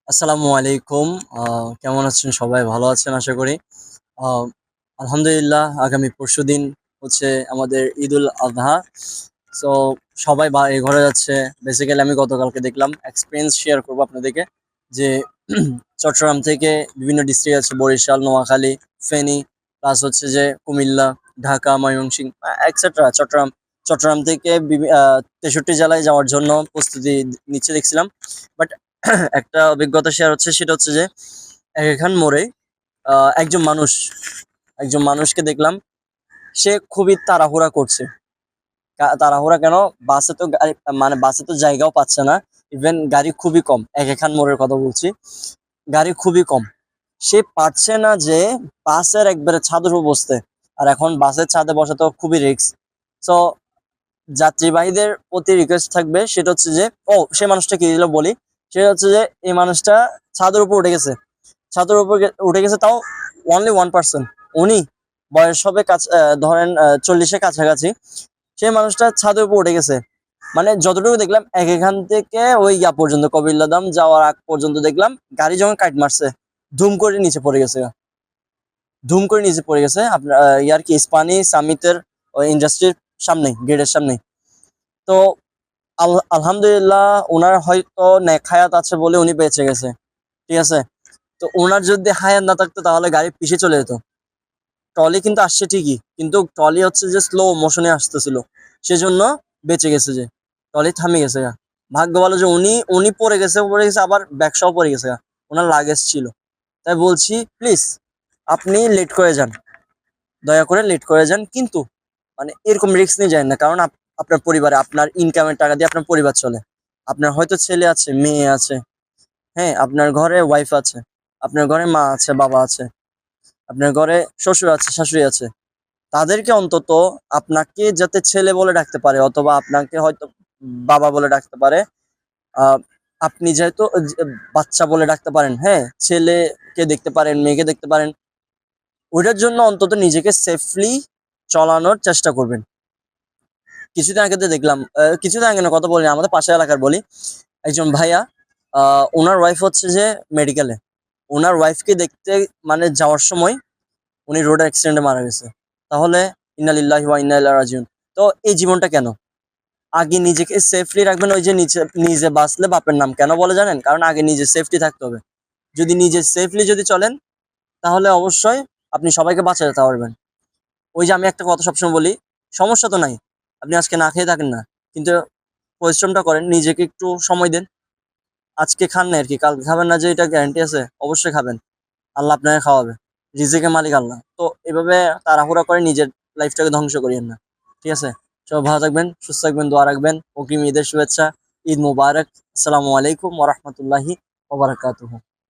আসসালামু আলাইকুম। কেমন আছেন সবাই? ভালো আছেন আশা করি। আ আলহামদুলিল্লাহ আগামী পরশুদিন হচ্ছে আমাদের ঈদুল আযহা। সো সবাই ঘরে যাচ্ছে। বেসিক্যালি আমি গতকালকে দেখলাম এক্সপেরিয়েন্স শেয়ার করব আপনাদেরকে যে চট্টগ্রাম থেকে বিভিন্ন ডিস্ট্রিক্ট আছে বরিশাল, নোয়াখালী, ফেনী প্লাস হচ্ছে যে কুমিল্লা, ঢাকা, ময়মনসিংহ এটসেট্রা চট্টগ্রাম থেকে ৬৩ জেলায় যাওয়ার জন্য প্রস্তুতি নিচ্ছে দেখছিলাম। বাট একটা অভিজ্ঞতা শেয়ার হচ্ছে সেটা হচ্ছে যে এখান মোড়ে একজন একজন মানুষকে দেখলাম সে খুবই তাড়াহুড়া করছে। তাড়াহুড়া কেন? বাসে তো গাড়ি মানে বাসে তো জায়গাও পাচ্ছে না। ইভেন গাড়ি খুবই কম। এখান মোড়ের কথা বলছি। গাড়ি খুবই কম। সে পারছে না যে বাসের একবারে ছাদের উপর বসতে। আর এখন বাসের ছাদে বসা তো খুবই রিস্ক। সো যাত্রীবাহীদের প্রতি রিকোয়েস্ট থাকবে সেটা হচ্ছে যে সে মানুষটা কি দিল বলি। সেটা হচ্ছে যে এই মানুষটা ছাদের উপর উঠে গেছে। ছাদের উপর উঠে গেছে তাও অনলি 1%। উনি বয়স হবে ধরেন 40-এর কাছাকাছি। সেই মানুষটা ছাদের উপর উঠে গেছে। মানে যতটুকু দেখলাম এখান থেকে ওই পর্যন্ত কবিরলাদাম যাওয়ার আগ পর্যন্ত দেখলাম গাড়ি যখন কাট মারছে ধুম করে নিচে পড়ে গেছে। ধুম করে নিচে পড়ে গেছে আপনার ইয়ার কি ইস্পানি সামিটের ওই ইন্ডাস্ট্রির সামনে গেটের সামনে। তো আলহামদুলিল্লাহ উনার হয়তো নেক হায়াত আছে বলে উনি বেঁচে গেছে। ঠিক আছে। তো উনার যদি হায়াত না থাকতো তাহলে গাড়ি পিছিয়ে চলে যেত। ট্রলি কিন্তু আসছে ঠিকই, কিন্তু ট্রলি হচ্ছে যে স্লো মোশনে আসতেছিল, সেজন্য বেঁচে গেছে। যে ট্রলি থামে গেছে ভাগ্য ভালো যে উনি উনি পড়ে গেছে আবার ব্যাগসহ পড়ে গেছে ওনার লাগেজ ছিল। তাই বলছি প্লিজ আপনি লেট করে যান, দয়া করে লেট করে যান, কিন্তু মানে এরকম রিস্ক নিয়ে যায় না। কারণ আপনার পরিবারে আপনার ইনকামের টাকা দিয়ে আপনার পরিবার চলে। আপনার হয়তো ছেলে আছে, মেয়ে আছে, হ্যাঁ, আপনার ঘরে ওয়াইফ আছে, আপনার ঘরে মা আছে, বাবা আছে, আপনার ঘরে শ্বশুর আছে, শাশুড়ি আছে। তাদেরকে অন্তত আপনাকে যাতে ছেলে বলে ডাকতে পারে অথবা আপনাকে হয়তো বাবা বলে ডাকতে পারে। আহ, আপনি যেহেতু বাচ্চা বলে ডাকতে পারেন, হ্যাঁ, ছেলেকে দেখতে পারেন, মেয়েকে দেখতে পারেন, ওইটার জন্য অন্তত নিজেকে সেফলি চলানোর চেষ্টা করবেন। কিছুদিন আগে তো দেখলাম, কিছুদিন আগে না কথা বলি না, আমাদের পাশের এলাকার বলি, একজন ভাইয়া, ওনার ওয়াইফ হচ্ছে যে মেডিকেলে, ওনার ওয়াইফকে দেখতে মানে যাওয়ার সময় উনি রোড অ্যাক্সিডেন্টে মারা গেছে। তাহলে ইন্না লিল্লাহি ওয়া ইন্না ইলাইহি রাজিউন। তো এই জীবনটা কেন? আগে নিজেকে সেফলি রাখবেন। ওই যে নিজে বাঁচলে বাপের নাম কেন বলে জানেন? কারণ আগে নিজে সেফটি থাকতে হবে। যদি নিজে সেফলি যদি চলেন তাহলে অবশ্যই আপনি সবাইকে বাঁচাতে পারবেন। ওই যে আমি একটা কথা সবসময় বলি, সমস্যা তো নাই, আপনি আজকে না খেয়ে থাকেন না, কিন্তু পরিশ্রমটা করেন, নিজেকে একটু সময় দেন। আজকে খান না আর কি, কালকে খাবেন না যে এটা গ্যারান্টি আছে? অবশ্যই খাবেন। আল্লাহ আপনাকে খাওয়াবে। রিজিকের মালিক আল্লাহ। তো এভাবে তাড়াহুড়া করে নিজের লাইফটাকে ধ্বংস করিয়েন না। ঠিক আছে? সবাই ভালো থাকবেন, সুস্থ থাকবেন, দোয়া রাখবেন। অগ্রিম ঈদের শুভেচ্ছা। ঈদ মুবারক। আসসালামু আলাইকুম ওয়া রাহমাতুল্লাহি ওয়া বারাকাতুহু।